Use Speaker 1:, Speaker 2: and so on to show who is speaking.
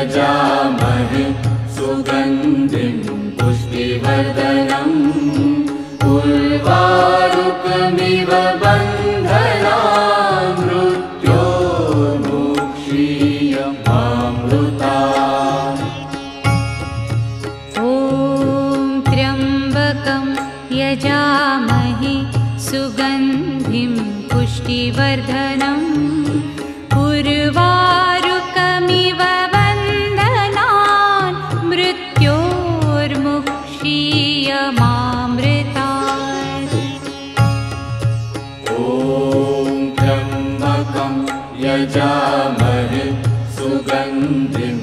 Speaker 1: यजामहे सुगन्धिं पुष्टिवर्धनम् उर्वारुकमिव बन्धनान् मृत्योर्मुक्षीयमामृतात्।
Speaker 2: ॐ त्र्यम्बकं यजामहे सुगन्धिं पुष्टिवर्धनम् उर्वारुकमिव बन्धनान् मृत्योर्मुक्षीयमामृतात्।
Speaker 1: ॐ त्र्यम्बकं यजामहे सुगन्धिं